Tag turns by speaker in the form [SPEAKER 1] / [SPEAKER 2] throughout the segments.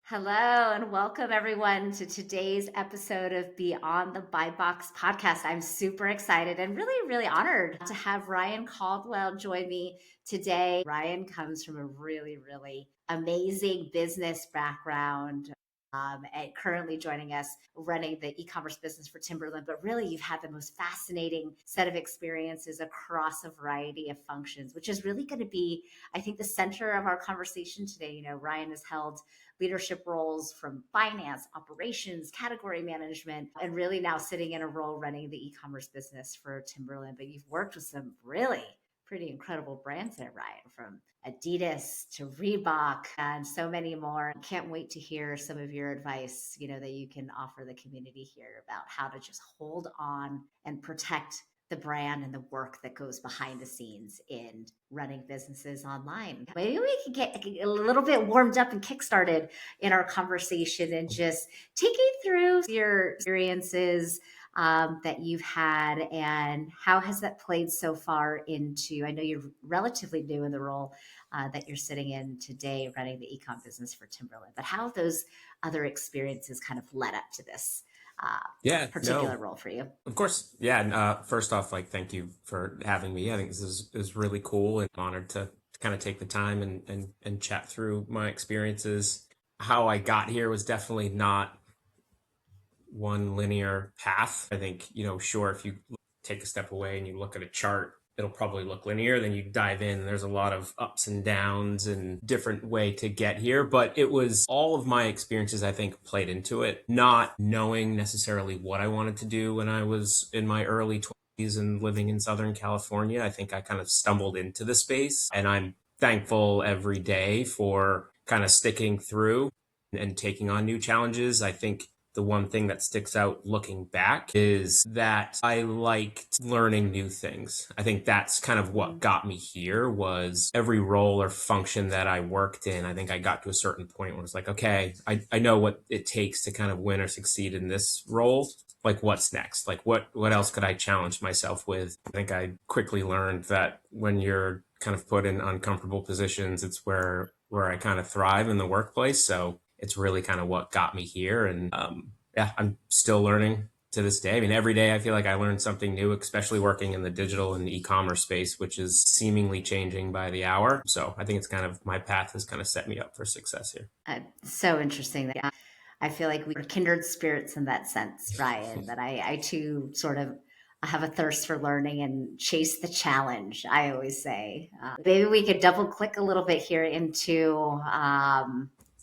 [SPEAKER 1] Hello and welcome everyone to today's episode of Beyond the Buy Box podcast. I'm super excited and really honored to have Ryan Caldwell join me today. Ryan comes from a really amazing business background. And currently joining us running the e-commerce business for Timberland, but really you've had the most fascinating set of experiences across a variety of functions, which is really going to be, I think, the center of our conversation today. Ryan has held leadership roles from finance, operations, category management, and really now sitting in a role running the e-commerce business for Timberland. But you've worked with some really pretty incredible brands there, Ryan, from Adidas to Reebok and so many more. Can't wait to hear some of your advice, that you can offer the community here about how to just hold on and protect the brand and the work that goes behind the scenes in running businesses online. Maybe we can get a little bit warmed up and kickstarted in our conversation and just taking through your experiences that you've had and how has that played so far into, I know you're relatively new in the role that you're sitting in today running the ecom business for Timberland, but how have those other experiences kind of led up to this
[SPEAKER 2] Yeah,
[SPEAKER 1] particular
[SPEAKER 2] no,
[SPEAKER 1] role for you?
[SPEAKER 2] of course. Yeah. And first off, thank you for having me. I think this is really cool and I'm honored to kind of take the time and chat through my experiences. How I got here was definitely not one linear path. I think, sure, if you take a step away and you look at a chart, it'll probably look linear. Then you dive in, and there's a lot of ups and downs and different way to get here. But it was all of my experiences, I think, played into it, not knowing necessarily what I wanted to do when I was in my early 20s and living in Southern California. I think I kind of stumbled into the space, and I'm thankful every day for kind of sticking through and taking on new challenges. I think the one thing that sticks out looking back is that I liked learning new things. I think that's kind of what got me here was every role or function that I worked in. I think I got to a certain point where it's like, okay, I know what it takes to kind of win or succeed in this role. Like what's next? Like what else could I challenge myself with? I think I quickly learned that when you're kind of put in uncomfortable positions, it's where I kind of thrive in the workplace. So it's really kind of what got me here. And yeah, I'm still learning to this day. I mean, every day I feel like I learn something new, especially working in the digital and e-commerce space, which is seemingly changing by the hour. So I think it's kind of my path has kind of set me up for success here.
[SPEAKER 1] So interesting that I feel like we're kindred spirits in that sense, Ryan, that I too sort of have a thirst for learning and chase the challenge, I always say. Maybe we could double click a little bit here into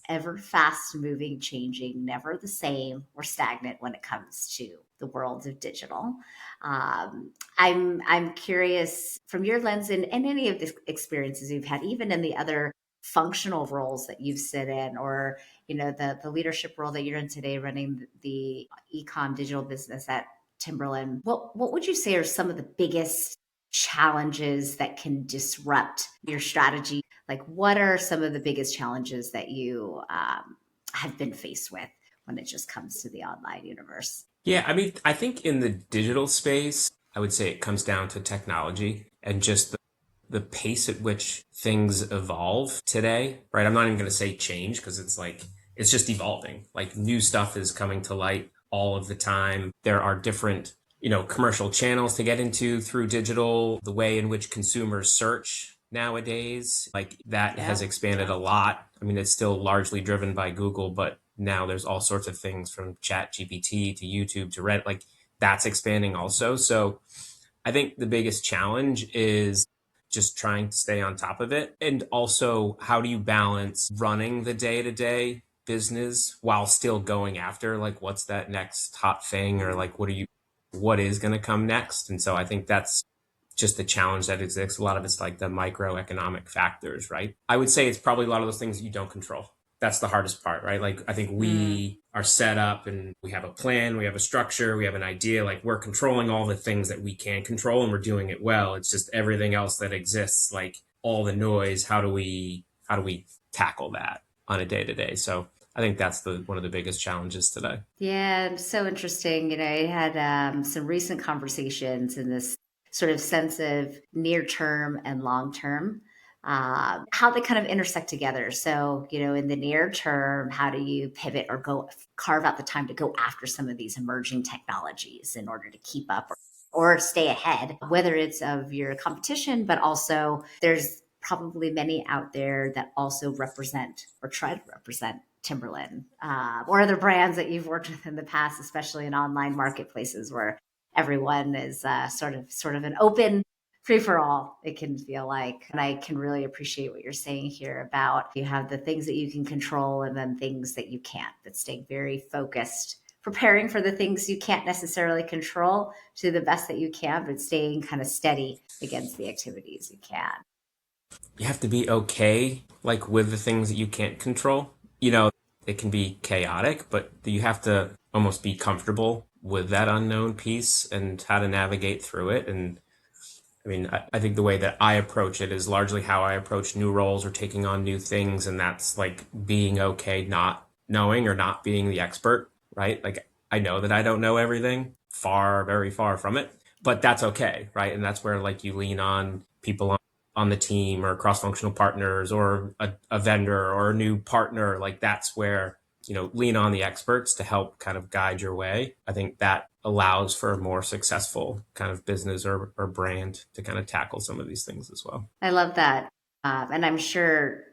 [SPEAKER 1] ever fast moving, changing, never the same or stagnant when it comes to the world of digital. I'm curious from your lens and any of the experiences you've had, even in the other functional roles that you've sit in, or the leadership role that you're in today running the ecom digital business at Timberland. What would you say are some of the biggest challenges that can disrupt your strategy? Like, what are some of the biggest challenges that you have been faced with when it just comes to the online universe?
[SPEAKER 2] Yeah, I mean, I think in the digital space, I would say it comes down to technology and just the pace at which things evolve today, right? I'm not even going to say change because it's like, it's just evolving. Like new stuff is coming to light all of the time. There are different, commercial channels to get into through digital, the way in which consumers search nowadays, like that has
[SPEAKER 1] Yeah.
[SPEAKER 2] expanded a lot. I mean, it's still largely driven by Google, but now there's all sorts of things from Chat GPT to YouTube to Reddit, like that's expanding also. So I think the biggest challenge is just trying to stay on top of it. And also, how do you balance running the day to day business while still going after like what's that next hot thing or like what is going to come next? And so I think that's just the challenge that exists. A lot of it's like the microeconomic factors, right? I would say it's probably a lot of those things you don't control. That's the hardest part, right? Like I think
[SPEAKER 1] Mm.
[SPEAKER 2] we are set up and we have a plan, we have a structure, we have an idea, like we're controlling all the things that we can control and we're doing it well. It's just everything else that exists, like all the noise, how do we tackle that on a day to day? So I think that's the one of the biggest challenges today.
[SPEAKER 1] Yeah, so interesting. I had some recent conversations in this sort of sense of near term and long term. how they kind of intersect together. So, in the near term, how do you pivot or carve out the time to go after some of these emerging technologies in order to keep up or stay ahead, whether it's of your competition, but also there's probably many out there that also represent or try to represent Timberland or other brands that you've worked with in the past, especially in online marketplaces where everyone is sort of an open free for all, it can feel like. And I can really appreciate what you're saying here about you have the things that you can control and then things that you can't, but staying very focused, preparing for the things you can't necessarily control to the best that you can, but staying kind of steady against the activities you can.
[SPEAKER 2] You have to be okay, like with the things that you can't control. It can be chaotic, but you have to almost be comfortable with that unknown piece and how to navigate through it. And I mean, I think the way that I approach it is largely how I approach new roles or taking on new things. And that's like being okay not knowing or not being the expert, right? Like, I know that I don't know everything, very far from it, but that's okay, right? And that's where like you lean on people on the team or cross-functional partners or a vendor or a new partner. Like, that's where lean on the experts to help kind of guide your way. I think that allows for a more successful kind of business or brand to kind of tackle some of these things as well.
[SPEAKER 1] I love that. And I'm sure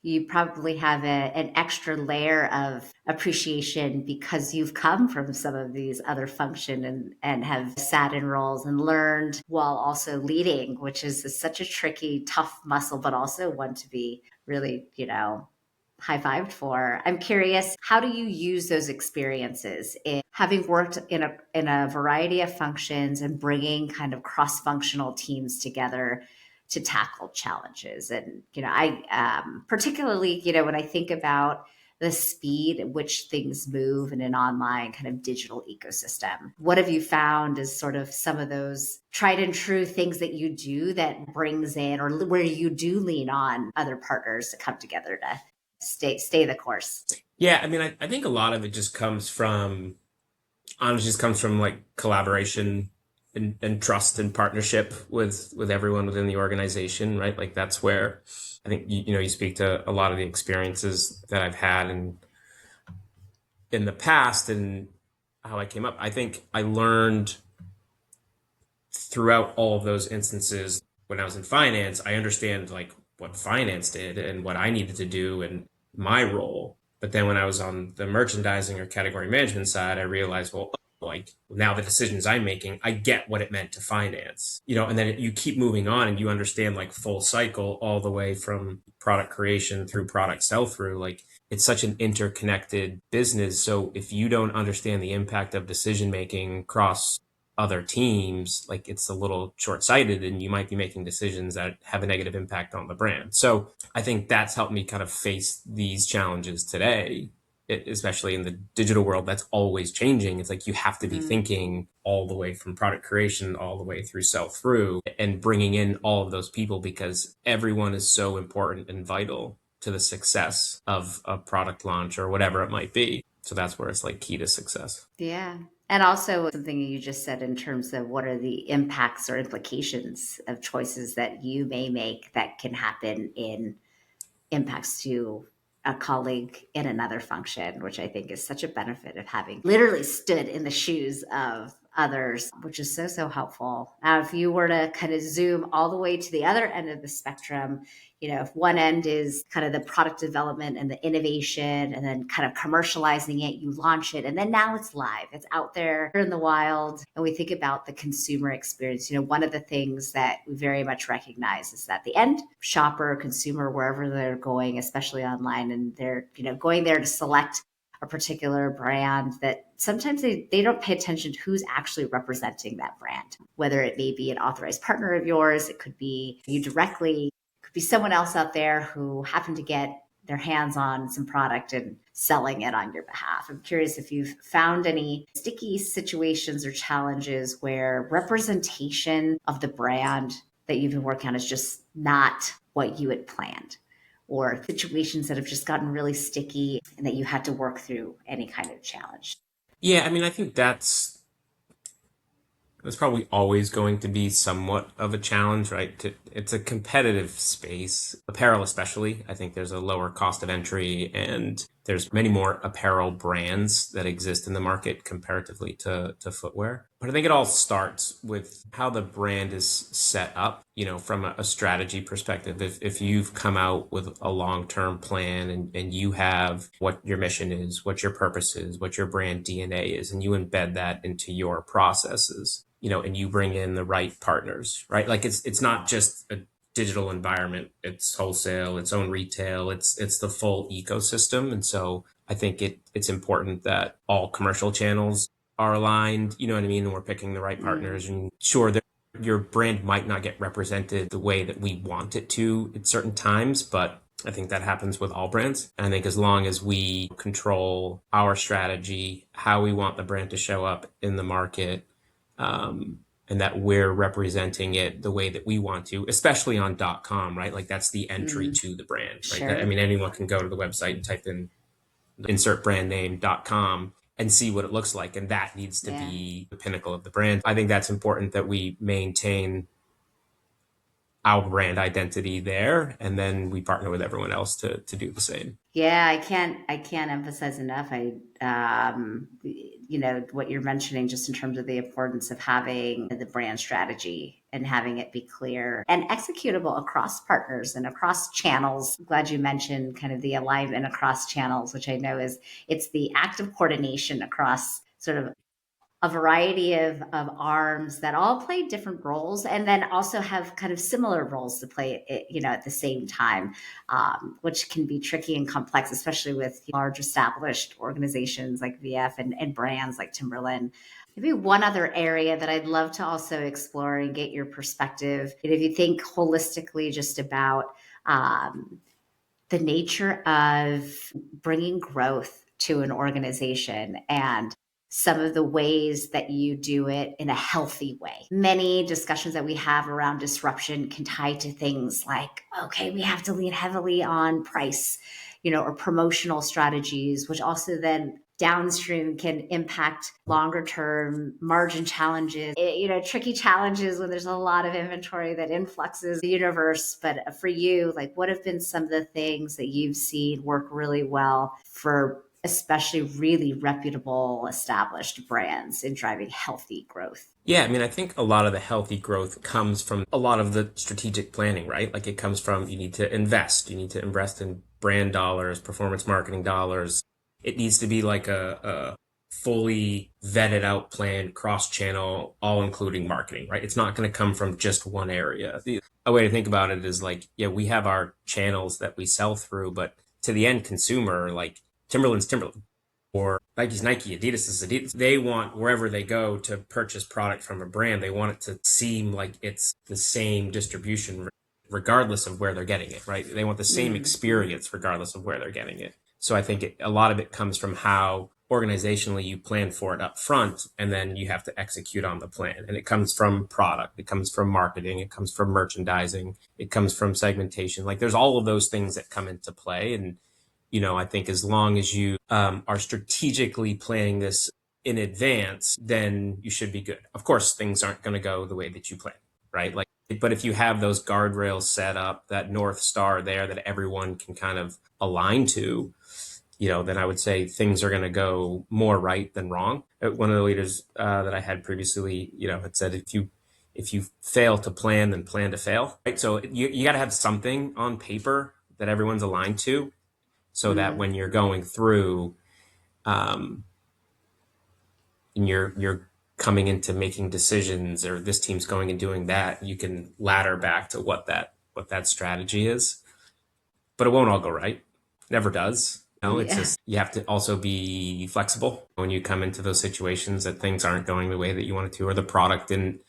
[SPEAKER 1] you probably have an extra layer of appreciation because you've come from some of these other function and have sat in roles and learned while also leading, which is such a tricky, tough muscle, but also one to be really, high-fived for. I'm curious, how do you use those experiences in having worked in a variety of functions and bringing kind of cross-functional teams together to tackle challenges? And I particularly, when I think about the speed at which things move in an online kind of digital ecosystem, what have you found as sort of some of those tried and true things that you do that brings in, or where you do lean on other partners to come together to stay the course?
[SPEAKER 2] Yeah, I mean, I think a lot of it just comes from honestly just comes from like collaboration and trust and partnership with everyone within the organization, right? Like, that's where I think you speak to a lot of the experiences that I've had in the past and how I came up. I think I learned throughout all of those instances. When I was in finance, I understand like what finance did and what I needed to do and my role. But then when I was on the merchandising or category management side, I realized, well, like, now the decisions I'm making, I get what it meant to finance, and then you keep moving on and you understand like full cycle all the way from product creation through product sell through. Like, it's such an interconnected business. So if you don't understand the impact of decision making across other teams, like, it's a little short-sighted and you might be making decisions that have a negative impact on the brand. So I think that's helped me kind of face these challenges today, especially in the digital world that's always changing. It's like you have to be thinking all the way from product creation all the way through sell through and bringing in all of those people, because everyone is so important and vital to the success of a product launch or whatever it might be. So that's where it's like key to success.
[SPEAKER 1] Yeah. And also something you just said in terms of what are the impacts or implications of choices that you may make that can happen in impacts to a colleague in another function, which I think is such a benefit of having literally stood in the shoes of others, which is so helpful. Now, if you were to kind of zoom all the way to the other end of the spectrum, if one end is kind of the product development and the innovation and then kind of commercializing it, you launch it, and then now it's live, it's out there in the wild. And we think about the consumer experience. One of the things that we very much recognize is that the end shopper, consumer, wherever they're going, especially online, and they're, going there to select a particular brand, that sometimes they don't pay attention to who's actually representing that brand, whether it may be an authorized partner of yours, it could be you directly, could be someone else out there who happened to get their hands on some product and selling it on your behalf. I'm curious if you've found any sticky situations or challenges where representation of the brand that you've been working on is just not what you had planned, or situations that have just gotten really sticky and that you had to work through any kind of challenge.
[SPEAKER 2] Yeah, I mean, I think that's There's probably always going to be somewhat of a challenge, right? It's a competitive space, apparel especially. I think there's a lower cost of entry, and there's many more apparel brands that exist in the market comparatively to footwear. But I think it all starts with how the brand is set up, from a strategy perspective. If you've come out with a long-term plan and you have what your mission is, what your purpose is, what your brand DNA is, and you embed that into your processes, and you bring in the right partners, right? Like it's not just a digital environment, it's wholesale, its own retail, it's the full ecosystem. And so I think it's important that all commercial channels are aligned, you know what I mean? And we're picking the right partners, and sure, your brand might not get represented the way that we want it to at certain times, but I think that happens with all brands. And I think as long as we control our strategy, how we want the brand to show up in the market, and that we're representing it the way that we want to, especially on .com, right? Like that's the entry to the brand, right?
[SPEAKER 1] Sure.
[SPEAKER 2] I mean, anyone can go to the website and type in insert brand name .com and see what it looks like. And that needs to be the pinnacle of the brand. I think that's important that we maintain our brand identity there, and then we partner with everyone else to do the same.
[SPEAKER 1] Yeah, I can't emphasize enough. What you're mentioning just in terms of the importance of having the brand strategy and having it be clear and executable across partners and across channels. I'm glad you mentioned kind of the alignment across channels, which I know it's the active coordination across sort of a variety of arms that all play different roles and then also have kind of similar roles to play, at the same time, which can be tricky and complex, especially with large established organizations like VF and brands like Timberland. Maybe one other area that I'd love to also explore and get your perspective, if you think holistically just about the nature of bringing growth to an organization and some of the ways that you do it in a healthy way. Many discussions that we have around disruption can tie to things like, okay, we have to lean heavily on price, or promotional strategies, which also then downstream can impact longer term margin challenges, tricky challenges when there's a lot of inventory that influxes the universe. But for you, like, what have been some of the things that you've seen work really well for especially really reputable established brands in driving healthy growth?
[SPEAKER 2] Yeah, I mean, I think a lot of the healthy growth comes from a lot of the strategic planning, right? Like it comes from you need to invest in brand dollars, performance marketing dollars. It needs to be like a fully vetted out plan, cross channel, all including marketing, right? It's not going to come from just one area. A way to think about it is like, yeah, we have our channels that we sell through, but to the end consumer, like Timberland's Timberland, or Nike's Nike, Adidas is Adidas. They want wherever they go to purchase product from a brand, they want it to seem like it's the same distribution regardless of where they're getting it, right? They want the same experience regardless of where they're getting it. So I think a lot of it comes from how organizationally you plan for it up front, and then you have to execute on the plan. And it comes from product, it comes from marketing, it comes from merchandising, it comes from segmentation. Like there's all of those things that come into play. And I think as long as you are strategically planning this in advance, then you should be good. Of course, things aren't going to go the way that you plan, right? Like, but if you have those guardrails set up, that North Star there that everyone can kind of align to, then I would say things are going to go more right than wrong. One of the leaders that I had previously, had said, if you fail to plan, then plan to fail, right? So you got to have something on paper that everyone's aligned to, so that when you're going through, and you're coming into making decisions, or this team's going and doing that, you can ladder back to what that strategy is. But it won't all go right. Never does. It's just you have to also be flexible when you come into those situations that things aren't going the way that you wanted to, or the product didn't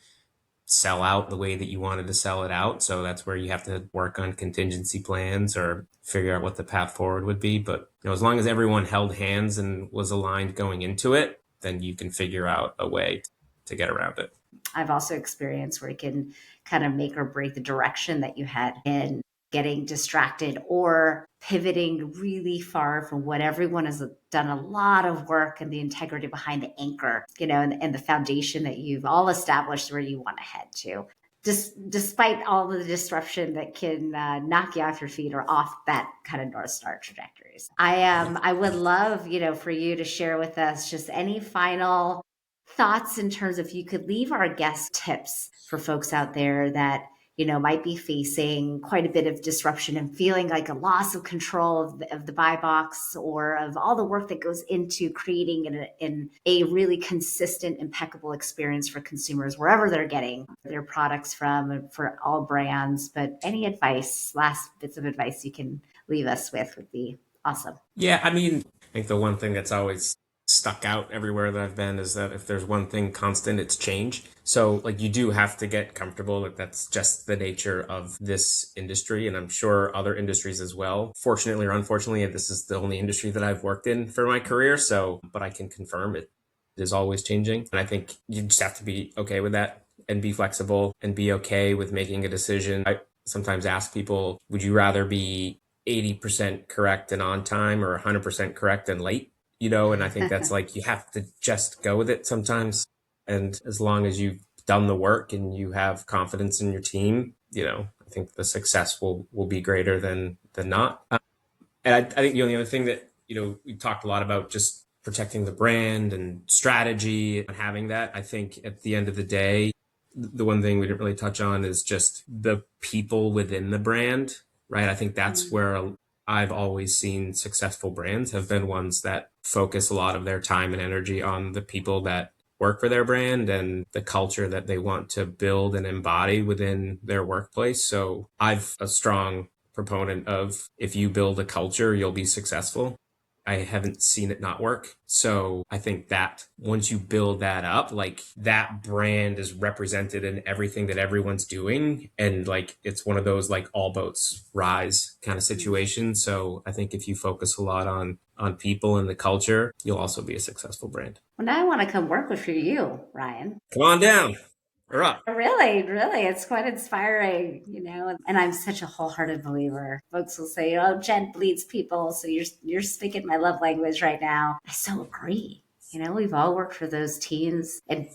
[SPEAKER 2] sell out the way that you wanted to sell it out. So that's where you have to work on contingency plans or figure out what the path forward would be. But as long as everyone held hands and was aligned going into it, then you can figure out a way to get around it.
[SPEAKER 1] I've also experienced where you can kind of make or break the direction that you head in. getting distracted or pivoting really far from what everyone has done a lot of work and the integrity behind the anchor, and the foundation that you've all established where you want to head to. Despite all the disruption that can knock you off your feet or off that kind of North Star trajectories. I would love, for you to share with us just any final thoughts in terms of, if you could leave our guest tips for folks out there that might be facing quite a bit of disruption and feeling like a loss of control of the buy box, or of all the work that goes into creating a really consistent, impeccable experience for consumers wherever they're getting their products from, for all brands. But any advice, last bits of advice you can leave us with would be awesome.
[SPEAKER 2] Yeah, I mean, I think the one thing that's always stuck out everywhere that I've been is that if there's one thing constant, it's change. So, like, you do have to get comfortable that that's just the nature of this industry, and I'm sure other industries as well. Fortunately or unfortunately, this is the only industry that I've worked in for my career, but I can confirm it is always changing. And I think you just have to be okay with that and be flexible and be okay with making a decision. I sometimes ask people, would you rather be 80% correct and on time, or 100% correct and late? And I think that's like, you have to just go with it sometimes. And as long as you've done the work and you have confidence in your team, I think the success will be greater than not. And I think the only other thing that, we talked a lot about, just protecting the brand and strategy and having that. I think at the end of the day, the one thing we didn't really touch on is just the people within the brand, right? I think that's where I've always seen successful brands have been ones that focus a lot of their time and energy on the people that work for their brand and the culture that they want to build and embody within their workplace. So I'm a strong proponent of, if you build a culture, you'll be successful. I haven't seen it not work. So I think that once you build that up, like, that brand is represented in everything that everyone's doing. And like, it's one of those like all boats rise kind of situations. So I think if you focus a lot on people and the culture, you'll also be a successful brand.
[SPEAKER 1] Well, now I want to come work with you, Ryan.
[SPEAKER 2] Come on down. We're up.
[SPEAKER 1] Really, really, it's quite inspiring, and I'm such a wholehearted believer. Folks will say, "Oh, Jen bleeds people," so you're speaking my love language right now. I so agree. We've all worked for those teams and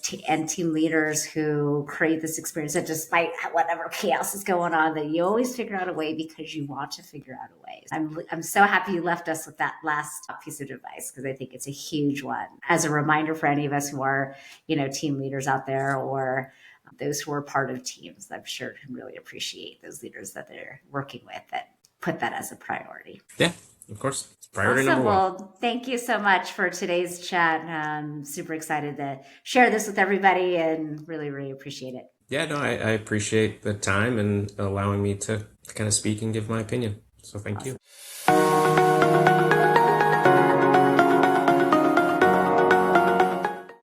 [SPEAKER 1] team leaders who create this experience that, despite whatever chaos is going on, that you always figure out a way because you want to figure out a way. I'm so happy you left us with that last piece of advice, because I think it's a huge one. As a reminder for any of us who are, team leaders out there, or those who are part of teams, I'm sure can really appreciate those leaders that they're working with that put that as a priority.
[SPEAKER 2] Yeah, of course. It's priority
[SPEAKER 1] Awesome.
[SPEAKER 2] number one.
[SPEAKER 1] Well, thank you so much for today's chat. I'm super excited to share this with everybody, and really, really appreciate it.
[SPEAKER 2] Yeah, no, I appreciate the time and allowing me to kind of speak and give my opinion. So thank you.